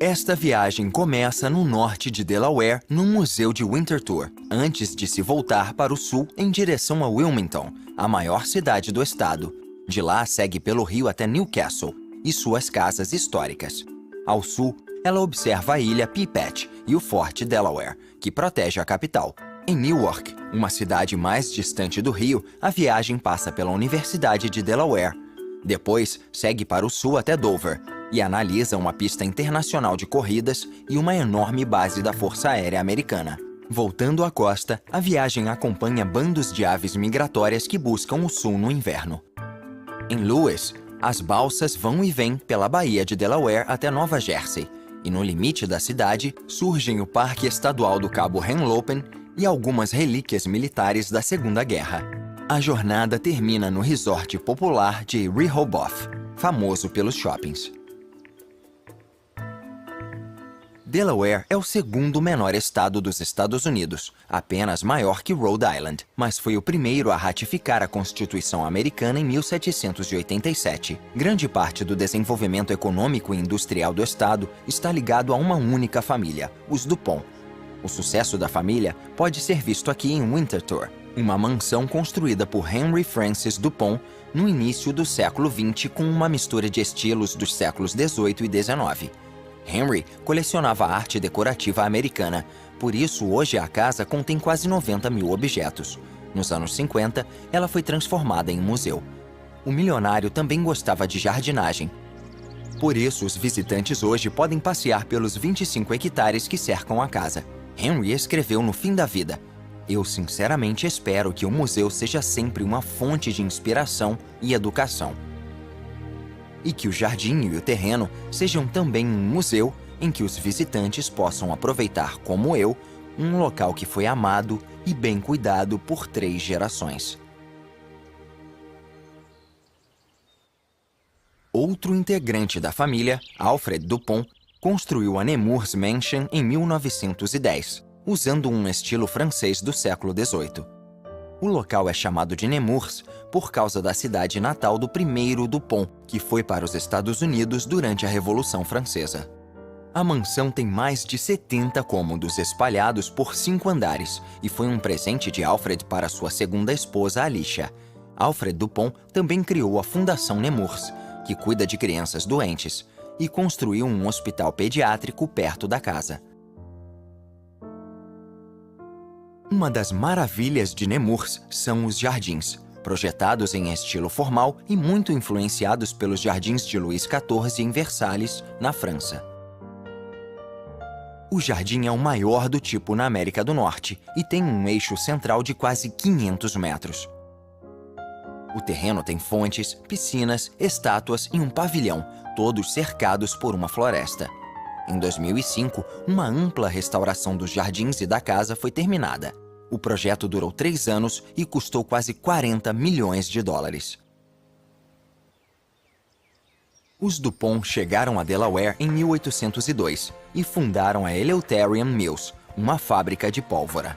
Esta viagem começa no norte de Delaware, no Museu de Winterthur, antes de se voltar para o sul em direção a Wilmington, a maior cidade do estado. De lá segue pelo rio até Newcastle e suas casas históricas. Ao sul, ela observa a ilha Pipet e o Forte Delaware, que protege a capital. Em Newark, uma cidade mais distante do rio, a viagem passa pela Universidade de Delaware. Depois, segue para o sul até Dover e analisa uma pista internacional de corridas e uma enorme base da Força Aérea Americana. Voltando à costa, a viagem acompanha bandos de aves migratórias que buscam o sul no inverno. Em Lewis, as balsas vão e vêm pela Baía de Delaware até Nova Jersey, e no limite da cidade surgem o Parque Estadual do Cabo Henlopen e algumas relíquias militares da Segunda Guerra. A jornada termina no resort popular de Rehoboth, famoso pelos shoppings. Delaware é o segundo menor estado dos Estados Unidos, apenas maior que Rhode Island, mas foi o primeiro a ratificar a Constituição Americana em 1787. Grande parte do desenvolvimento econômico e industrial do estado está ligado a uma única família, os Dupont. O sucesso da família pode ser visto aqui em Winterthur, uma mansão construída por Henry Francis Dupont no início do século XX com uma mistura de estilos dos séculos XVIII e XIX. Henry colecionava arte decorativa americana, por isso hoje a casa contém quase 90 mil objetos. Nos anos 50, ela foi transformada em um museu. O milionário também gostava de jardinagem. Por isso, os visitantes hoje podem passear pelos 25 hectares que cercam a casa. Henry escreveu no fim da vida: "Eu sinceramente espero que o museu seja sempre uma fonte de inspiração e educação. E que o jardim e o terreno sejam também um museu em que os visitantes possam aproveitar, como eu, um local que foi amado e bem cuidado por 3 gerações." Outro integrante da família, Alfred Dupont, construiu a Nemours Mansion em 1910, usando um estilo francês do século XVIII. O local é chamado de Nemours por causa da cidade natal do primeiro Dupont, que foi para os Estados Unidos durante a Revolução Francesa. A mansão tem mais de 70 cômodos espalhados por 5 andares e foi um presente de Alfred para sua segunda esposa, Alicia. Alfred Dupont também criou a Fundação Nemours, que cuida de crianças doentes, e construiu um hospital pediátrico perto da casa. Uma das maravilhas de Nemours são os jardins, projetados em estilo formal e muito influenciados pelos jardins de Luís XIV em Versalhes, na França. O jardim é o maior do tipo na América do Norte e tem um eixo central de quase 500 metros. O terreno tem fontes, piscinas, estátuas e um pavilhão, todos cercados por uma floresta. Em 2005, uma ampla restauração dos jardins e da casa foi terminada. O projeto durou 3 anos e custou quase 40 milhões de dólares. Os Dupont chegaram a Delaware em 1802 e fundaram a Eleutherian Mills, uma fábrica de pólvora.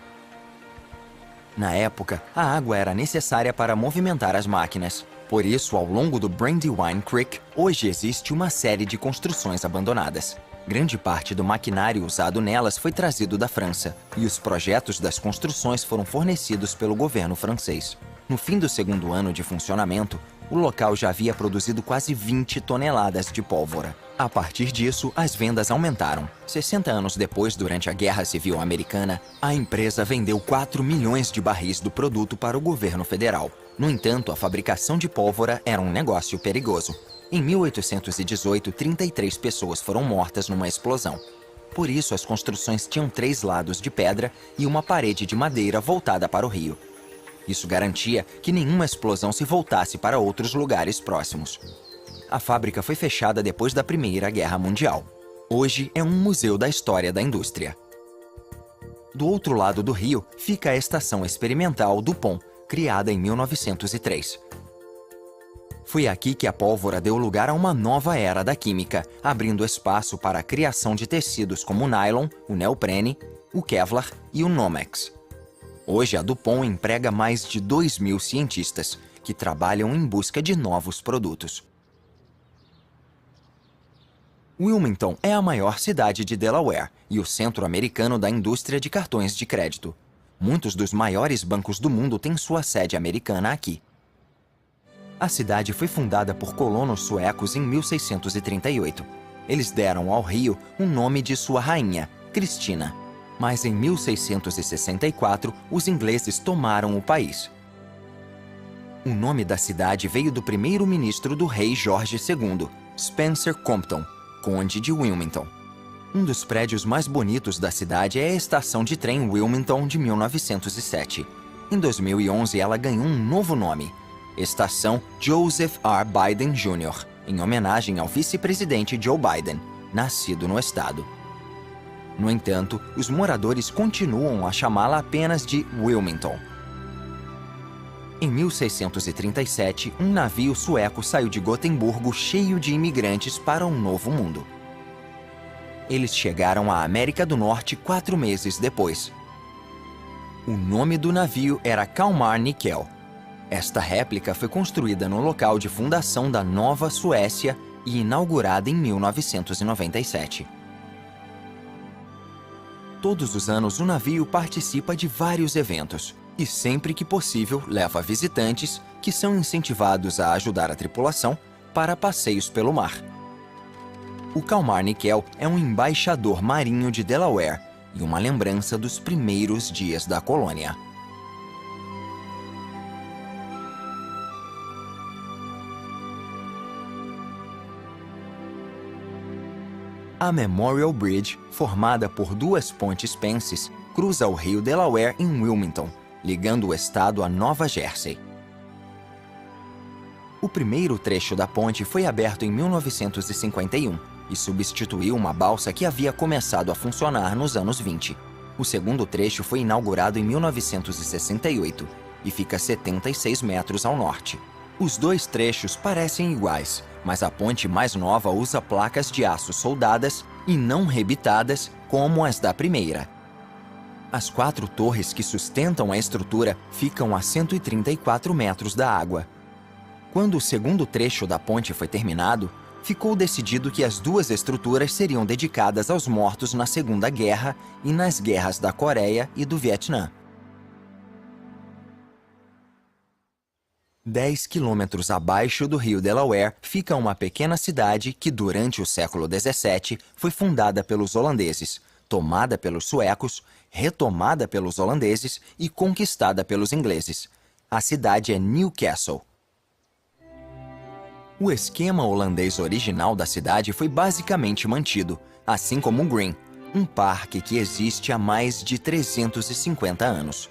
Na época, a água era necessária para movimentar as máquinas. Por isso, ao longo do Brandywine Creek, hoje existe uma série de construções abandonadas. Grande parte do maquinário usado nelas foi trazido da França, e os projetos das construções foram fornecidos pelo governo francês. No fim do segundo ano de funcionamento, o local já havia produzido quase 20 toneladas de pólvora. A partir disso, as vendas aumentaram. 60 anos depois, durante a Guerra Civil Americana, a empresa vendeu 4 milhões de barris do produto para o governo federal. No entanto, a fabricação de pólvora era um negócio perigoso. Em 1818, 33 pessoas foram mortas numa explosão. Por isso, as construções tinham 3 lados de pedra e uma parede de madeira voltada para o rio. Isso garantia que nenhuma explosão se voltasse para outros lugares próximos. A fábrica foi fechada depois da Primeira Guerra Mundial. Hoje é um museu da história da indústria. Do outro lado do rio fica a Estação Experimental Dupont, criada em 1903. Foi aqui que a pólvora deu lugar a uma nova era da química, abrindo espaço para a criação de tecidos como o nylon, o neoprene, o Kevlar e o Nomex. Hoje, a Dupont emprega mais de 2.000 cientistas, que trabalham em busca de novos produtos. Wilmington é a maior cidade de Delaware e o centro americano da indústria de cartões de crédito. Muitos dos maiores bancos do mundo têm sua sede americana aqui. A cidade foi fundada por colonos suecos em 1638. Eles deram ao rio o nome de sua rainha, Cristina. Mas em 1664, os ingleses tomaram o país. O nome da cidade veio do primeiro-ministro do rei Jorge II, Spencer Compton, conde de Wilmington. Um dos prédios mais bonitos da cidade é a estação de trem Wilmington de 1907. Em 2011, ela ganhou um novo nome, Estação Joseph R. Biden Jr., em homenagem ao vice-presidente Joe Biden, nascido no estado. No entanto, os moradores continuam a chamá-la apenas de Wilmington. Em 1637, um navio sueco saiu de Gotemburgo cheio de imigrantes para um novo mundo. Eles chegaram à América do Norte 4 meses depois. O nome do navio era Kalmar Nyckel. Esta réplica foi construída no local de fundação da Nova Suécia e inaugurada em 1997. Todos os anos, o navio participa de vários eventos e, sempre que possível, leva visitantes que são incentivados a ajudar a tripulação para passeios pelo mar. O Kalmar Nyckel é um embaixador marinho de Delaware e uma lembrança dos primeiros dias da colônia. A Memorial Bridge, formada por duas pontes pences, cruza o rio Delaware em Wilmington, ligando o estado a Nova Jersey. O primeiro trecho da ponte foi aberto em 1951 e substituiu uma balsa que havia começado a funcionar nos anos 20. O segundo trecho foi inaugurado em 1968 e fica 76 metros ao norte. Os dois trechos parecem iguais, mas a ponte mais nova usa placas de aço soldadas e não rebitadas como as da primeira. As 4 torres que sustentam a estrutura ficam a 134 metros da água. Quando o segundo trecho da ponte foi terminado, ficou decidido que as duas estruturas seriam dedicadas aos mortos na Segunda Guerra e nas guerras da Coreia e do Vietnã. 10 quilômetros abaixo do rio Delaware fica uma pequena cidade que, durante o século XVII, foi fundada pelos holandeses, tomada pelos suecos, retomada pelos holandeses e conquistada pelos ingleses. A cidade é Newcastle. O esquema holandês original da cidade foi basicamente mantido, assim como o Green, um parque que existe há mais de 350 anos.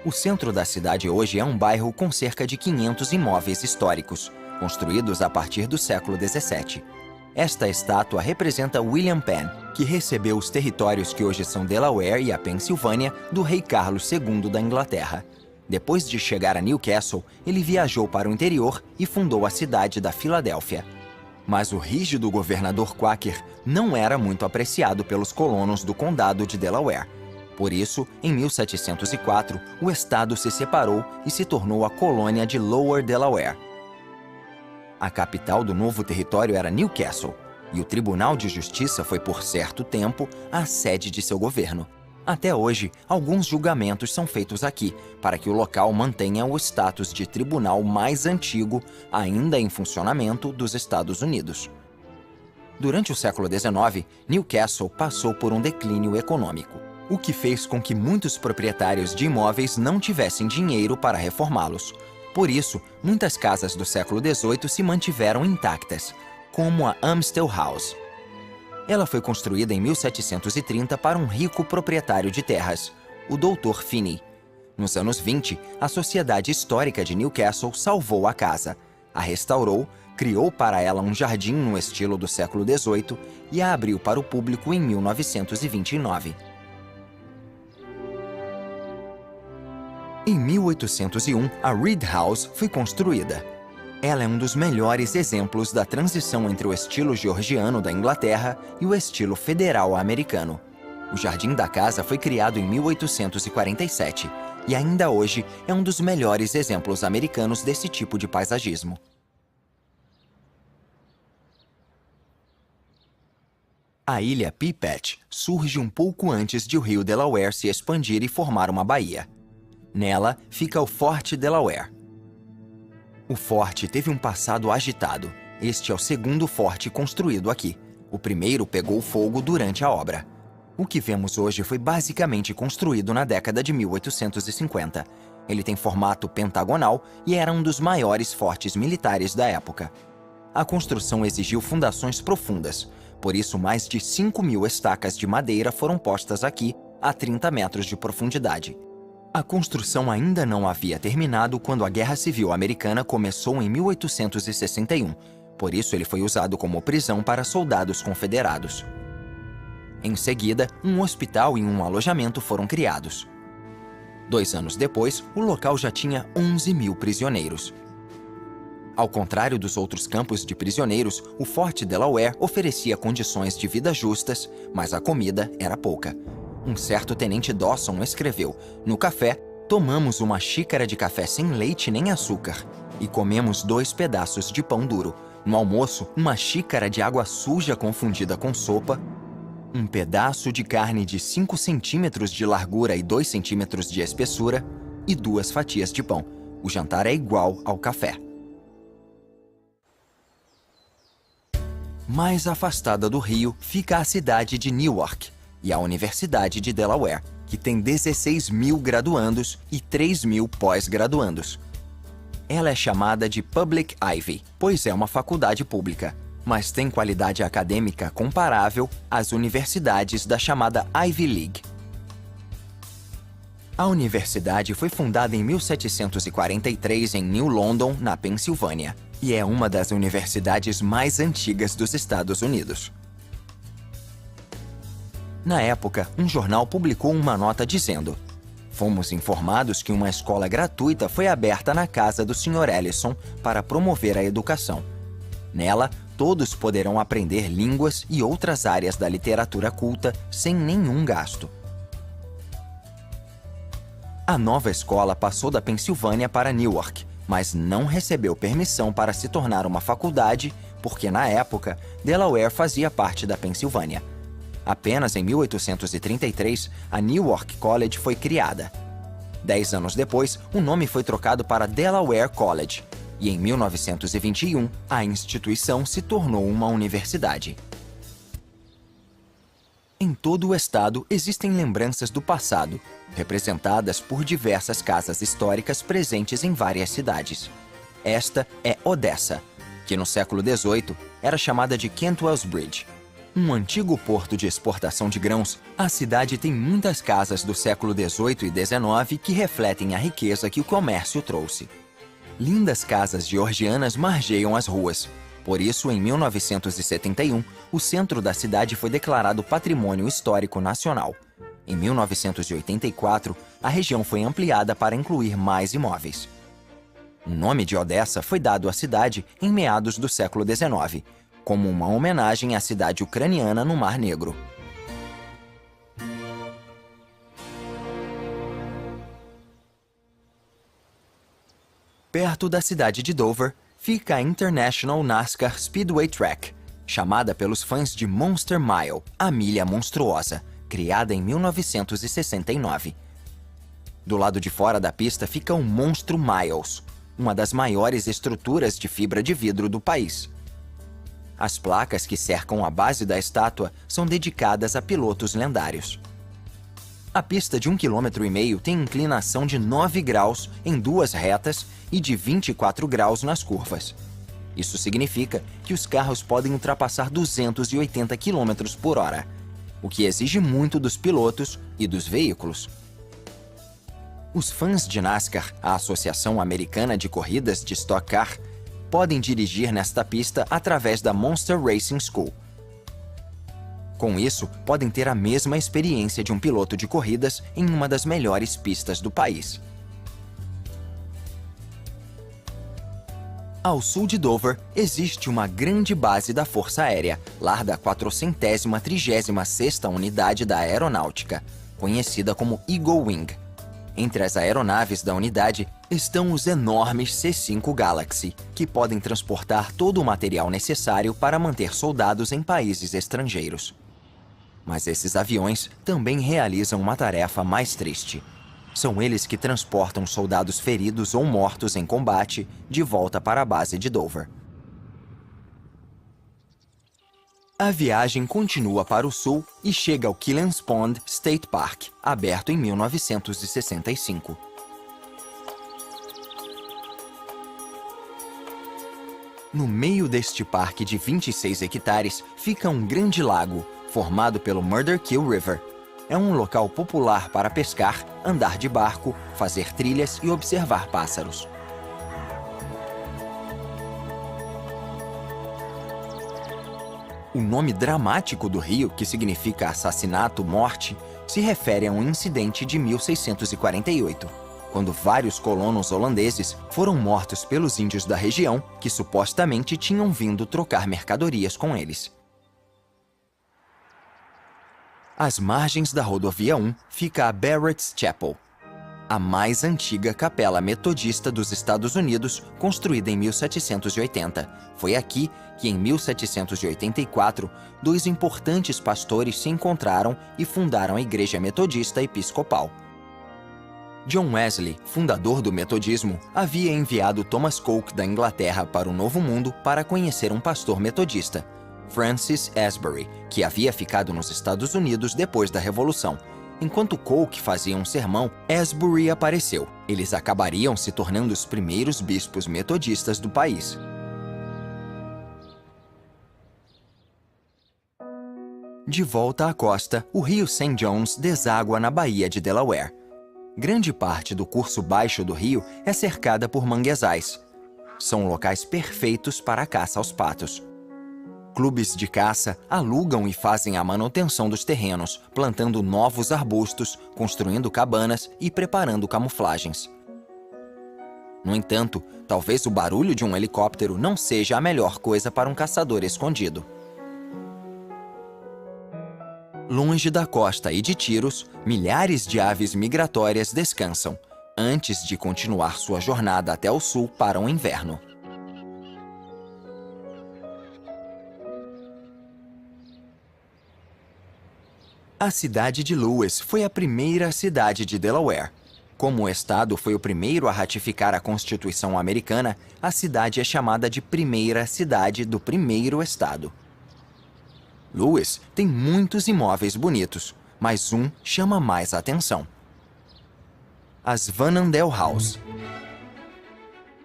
O centro da cidade hoje é um bairro com cerca de 500 imóveis históricos, construídos a partir do século XVII. Esta estátua representa William Penn, que recebeu os territórios que hoje são Delaware e a Pensilvânia do rei Carlos II da Inglaterra. Depois de chegar a Newcastle, ele viajou para o interior e fundou a cidade da Filadélfia. Mas o rígido governador Quaker não era muito apreciado pelos colonos do condado de Delaware. Por isso, em 1704, o estado se separou e se tornou a colônia de Lower Delaware. A capital do novo território era Newcastle, e o Tribunal de Justiça foi por certo tempo a sede de seu governo. Até hoje, alguns julgamentos são feitos aqui, para que o local mantenha o status de tribunal mais antigo, ainda em funcionamento, dos Estados Unidos. Durante o século XIX, Newcastle passou por um declínio econômico, o que fez com que muitos proprietários de imóveis não tivessem dinheiro para reformá-los. Por isso, muitas casas do século XVIII se mantiveram intactas, como a Amstel House. Ela foi construída em 1730 para um rico proprietário de terras, o Dr. Finney. Nos anos 20, a Sociedade Histórica de Newcastle salvou a casa, a restaurou, criou para ela um jardim no estilo do século XVIII e a abriu para o público em 1929. Em 1801, a Reed House foi construída. Ela é um dos melhores exemplos da transição entre o estilo georgiano da Inglaterra e o estilo federal americano. O jardim da casa foi criado em 1847 e ainda hoje é um dos melhores exemplos americanos desse tipo de paisagismo. A ilha Pipet surge um pouco antes de o rio Delaware se expandir e formar uma baía. Nela fica o Forte Delaware. O forte teve um passado agitado. Este é o segundo forte construído aqui. O primeiro pegou fogo durante a obra. O que vemos hoje foi basicamente construído na década de 1850. Ele tem formato pentagonal e era um dos maiores fortes militares da época. A construção exigiu fundações profundas, por isso mais de 5.000 estacas de madeira foram postas aqui a 30 metros de profundidade. A construção ainda não havia terminado quando a Guerra Civil Americana começou em 1861, por isso ele foi usado como prisão para soldados confederados. Em seguida, um hospital e um alojamento foram criados. 2 anos depois, o local já tinha 11.000 prisioneiros. Ao contrário dos outros campos de prisioneiros, o Forte Delaware oferecia condições de vida justas, mas a comida era pouca. Um certo tenente Dawson escreveu: "No café, tomamos uma xícara de café sem leite nem açúcar e comemos 2 pedaços de pão duro. No almoço, uma xícara de água suja confundida com sopa, um pedaço de carne de 5 centímetros de largura e 2 centímetros de espessura e 2 fatias de pão. O jantar é igual ao café." Mais afastada do rio fica a cidade de Newark e a Universidade de Delaware, que tem 16.000 graduandos e 3.000 pós-graduandos. Ela é chamada de Public Ivy, pois é uma faculdade pública, mas tem qualidade acadêmica comparável às universidades da chamada Ivy League. A universidade foi fundada em 1743 em New London, na Pensilvânia, e é uma das universidades mais antigas dos Estados Unidos. Na época, um jornal publicou uma nota dizendo: "Fomos informados que uma escola gratuita foi aberta na casa do Sr. Ellison para promover a educação. Nela, todos poderão aprender línguas e outras áreas da literatura culta sem nenhum gasto." A nova escola passou da Pensilvânia para Newark, mas não recebeu permissão para se tornar uma faculdade, porque na época, Delaware fazia parte da Pensilvânia. Apenas em 1833, a Newark College foi criada. 10 anos depois, o nome foi trocado para Delaware College, e em 1921, a instituição se tornou uma universidade. Em todo o estado existem lembranças do passado, representadas por diversas casas históricas presentes em várias cidades. Esta é Odessa, que no século XVIII era chamada de Cantwell's Bridge. Um antigo porto de exportação de grãos, a cidade tem muitas casas do século XVIII e XIX que refletem a riqueza que o comércio trouxe. Lindas casas georgianas margeiam as ruas. Por isso, em 1971, o centro da cidade foi declarado Patrimônio Histórico Nacional. Em 1984, a região foi ampliada para incluir mais imóveis. O nome de Odessa foi dado à cidade em meados do século XIX, como uma homenagem à cidade ucraniana no Mar Negro. Perto da cidade de Dover, fica a International NASCAR Speedway Track, chamada pelos fãs de Monster Mile, a milha monstruosa, criada em 1969. Do lado de fora da pista fica o Monstro Miles, uma das maiores estruturas de fibra de vidro do país. As placas que cercam a base da estátua são dedicadas a pilotos lendários. A pista de 1,5 km tem inclinação de 9 graus em 2 retas e de 24 graus nas curvas. Isso significa que os carros podem ultrapassar 280 km por hora, o que exige muito dos pilotos e dos veículos. Os fãs de NASCAR, a Associação Americana de Corridas de Stock Car, podem dirigir nesta pista através da Monster Racing School. Com isso, podem ter a mesma experiência de um piloto de corridas em uma das melhores pistas do país. Ao sul de Dover, existe uma grande base da Força Aérea, lar da 436ª Unidade da Aeronáutica, conhecida como Eagle Wing. Entre as aeronaves da unidade estão os enormes C-5 Galaxy, que podem transportar todo o material necessário para manter soldados em países estrangeiros. Mas esses aviões também realizam uma tarefa mais triste. São eles que transportam soldados feridos ou mortos em combate de volta para a base de Dover. A viagem continua para o sul e chega ao Killian's Pond State Park, aberto em 1965. No meio deste parque de 26 hectares fica um grande lago, formado pelo Murder Kill River. É um local popular para pescar, andar de barco, fazer trilhas e observar pássaros. O nome dramático do rio, que significa assassinato, morte, se refere a um incidente de 1648, quando vários colonos holandeses foram mortos pelos índios da região que supostamente tinham vindo trocar mercadorias com eles. Às margens da rodovia 1 fica a Barrett's Chapel, a mais antiga capela metodista dos Estados Unidos, construída em 1780. Foi aqui que, em 1784, dois importantes pastores se encontraram e fundaram a Igreja Metodista Episcopal. John Wesley, fundador do metodismo, havia enviado Thomas Coke da Inglaterra para o Novo Mundo para conhecer um pastor metodista, Francis Asbury, que havia ficado nos Estados Unidos depois da Revolução. Enquanto Coke fazia um sermão, Asbury apareceu. Eles acabariam se tornando os primeiros bispos metodistas do país. De volta à costa, o rio St. John's deságua na Baía de Delaware. Grande parte do curso baixo do rio é cercada por manguezais. São locais perfeitos para a caça aos patos. Clubes de caça alugam e fazem a manutenção dos terrenos, plantando novos arbustos, construindo cabanas e preparando camuflagens. No entanto, talvez o barulho de um helicóptero não seja a melhor coisa para um caçador escondido. Longe da costa e de tiros, milhares de aves migratórias descansam, antes de continuar sua jornada até o sul para o inverno. A cidade de Lewis foi a primeira cidade de Delaware. Como o estado foi o primeiro a ratificar a Constituição americana, a cidade é chamada de primeira cidade do primeiro estado. Lewis tem muitos imóveis bonitos, mas um chama mais a atenção. As Van Andel House.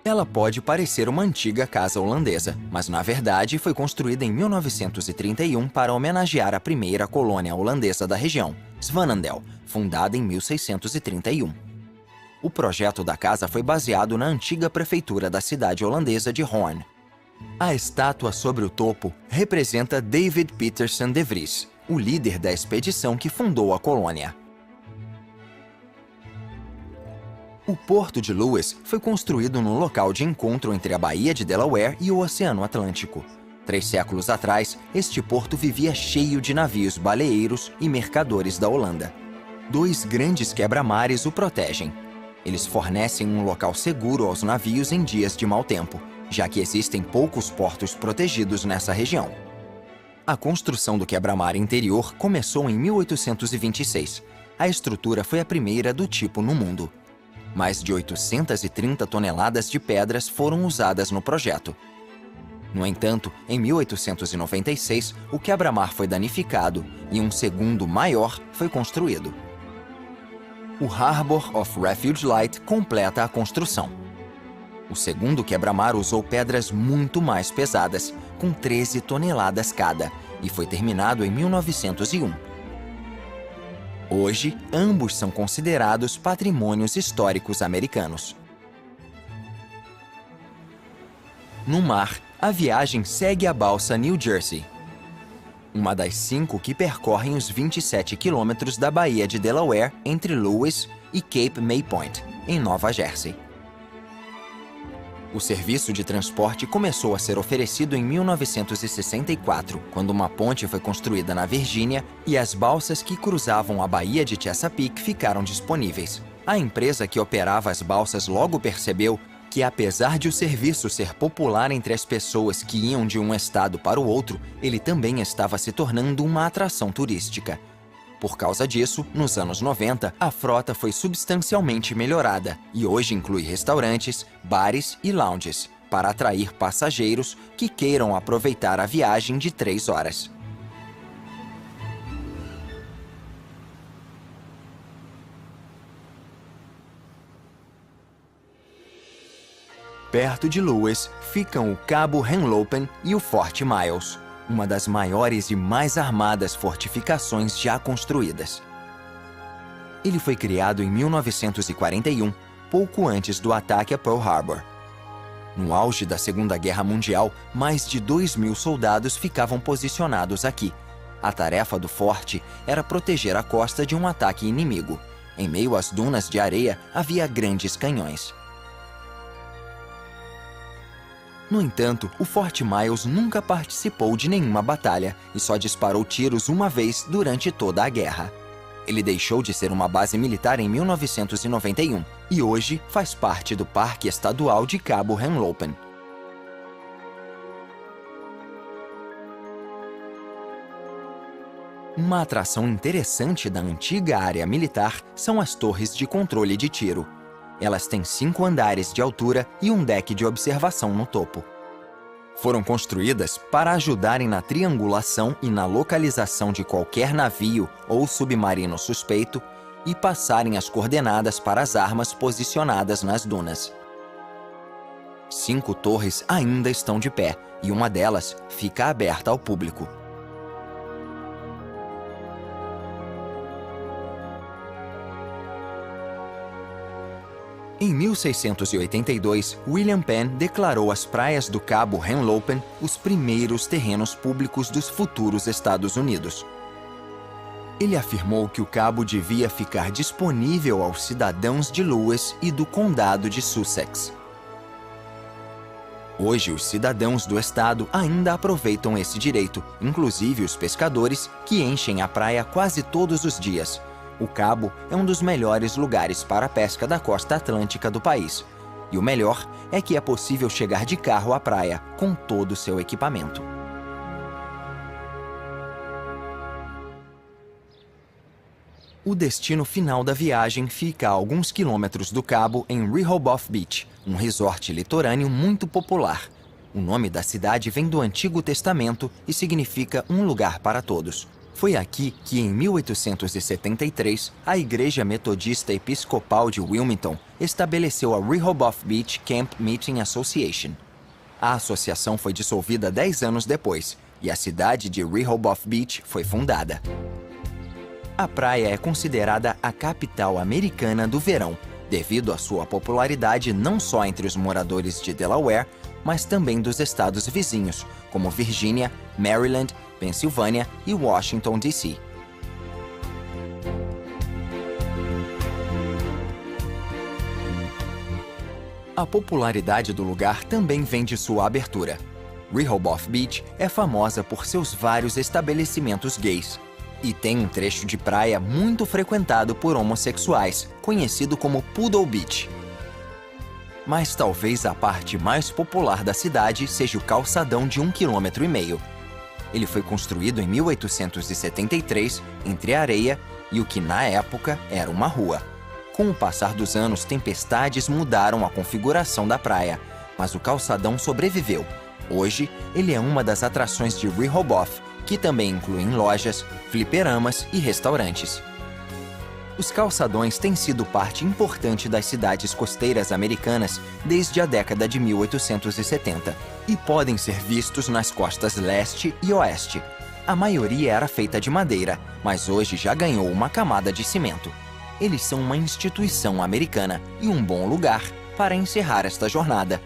Ela pode parecer uma antiga casa holandesa, mas na verdade foi construída em 1931 para homenagear a primeira colônia holandesa da região, Svanandel, fundada em 1631. O projeto da casa foi baseado na antiga prefeitura da cidade holandesa de Hoorn. A estátua sobre o topo representa David Peterson de Vries, o líder da expedição que fundou a colônia. O Porto de Lewis foi construído no local de encontro entre a Baía de Delaware e o Oceano Atlântico. 3 séculos atrás, este porto vivia cheio de navios baleeiros e mercadores da Holanda. 2 grandes quebra-mares o protegem. Eles fornecem um local seguro aos navios em dias de mau tempo, já que existem poucos portos protegidos nessa região. A construção do quebra-mar interior começou em 1826. A estrutura foi a primeira do tipo no mundo. Mais de 830 toneladas de pedras foram usadas no projeto. No entanto, em 1896, o quebra-mar foi danificado e um segundo maior foi construído. O Harbour of Refuge Light completa a construção. O segundo quebra-mar usou pedras muito mais pesadas, com 13 toneladas cada, e foi terminado em 1901. Hoje, ambos são considerados patrimônios históricos americanos. No mar, a viagem segue a balsa New Jersey, uma das 5 que percorrem os 27 quilômetros da Baía de Delaware entre Lewis e Cape May Point, em Nova Jersey. O serviço de transporte começou a ser oferecido em 1964, quando uma ponte foi construída na Virgínia e as balsas que cruzavam a Baía de Chesapeake ficaram disponíveis. A empresa que operava as balsas logo percebeu que apesar de o serviço ser popular entre as pessoas que iam de um estado para o outro, ele também estava se tornando uma atração turística. Por causa disso, nos anos 90, a frota foi substancialmente melhorada e hoje inclui restaurantes, bares e lounges, para atrair passageiros que queiram aproveitar a viagem de 3 horas. Perto de Lewes ficam o Cabo Henlopen e o Forte Miles, uma das maiores e mais armadas fortificações já construídas. Ele foi criado em 1941, pouco antes do ataque a Pearl Harbor. No auge da Segunda Guerra Mundial, mais de 2.000 soldados ficavam posicionados aqui. A tarefa do forte era proteger a costa de um ataque inimigo. Em meio às dunas de areia, havia grandes canhões. No entanto, o Forte Miles nunca participou de nenhuma batalha e só disparou tiros uma vez durante toda a guerra. Ele deixou de ser uma base militar em 1991 e hoje faz parte do Parque Estadual de Cabo Henlopen. Uma atração interessante da antiga área militar são as torres de controle de tiro. Elas têm 5 andares de altura e um deck de observação no topo. Foram construídas para ajudarem na triangulação e na localização de qualquer navio ou submarino suspeito e passarem as coordenadas para as armas posicionadas nas dunas. 5 torres ainda estão de pé e uma delas fica aberta ao público. Em 1682, William Penn declarou as praias do Cabo Henlopen os primeiros terrenos públicos dos futuros Estados Unidos. Ele afirmou que o cabo devia ficar disponível aos cidadãos de Lewes e do condado de Sussex. Hoje, os cidadãos do estado ainda aproveitam esse direito, inclusive os pescadores, que enchem a praia quase todos os dias. O cabo é um dos melhores lugares para a pesca da costa atlântica do país. E o melhor é que é possível chegar de carro à praia, com todo o seu equipamento. O destino final da viagem fica a alguns quilômetros do cabo em Rehoboth Beach, um resort litorâneo muito popular. O nome da cidade vem do Antigo Testamento e significa um lugar para todos. Foi aqui que, em 1873, a Igreja Metodista Episcopal de Wilmington estabeleceu a Rehoboth Beach Camp Meeting Association. A associação foi dissolvida 10 anos depois, e a cidade de Rehoboth Beach foi fundada. A praia é considerada a capital americana do verão, devido à sua popularidade não só entre os moradores de Delaware, mas também dos estados vizinhos, como Virgínia, Maryland, Pensilvânia e Washington, D.C. A popularidade do lugar também vem de sua abertura. Rehoboth Beach é famosa por seus vários estabelecimentos gays e tem um trecho de praia muito frequentado por homossexuais, conhecido como Poodle Beach. Mas talvez a parte mais popular da cidade seja o calçadão de 1,5 km. Ele foi construído em 1873 entre a areia e o que na época era uma rua. Com o passar dos anos, tempestades mudaram a configuração da praia, mas o calçadão sobreviveu. Hoje, ele é uma das atrações de Rehoboth, que também incluem lojas, fliperamas e restaurantes. Os calçadões têm sido parte importante das cidades costeiras americanas desde a década de 1870 e podem ser vistos nas costas leste e oeste. A maioria era feita de madeira, mas hoje já ganhou uma camada de cimento. Eles são uma instituição americana e um bom lugar para encerrar esta jornada.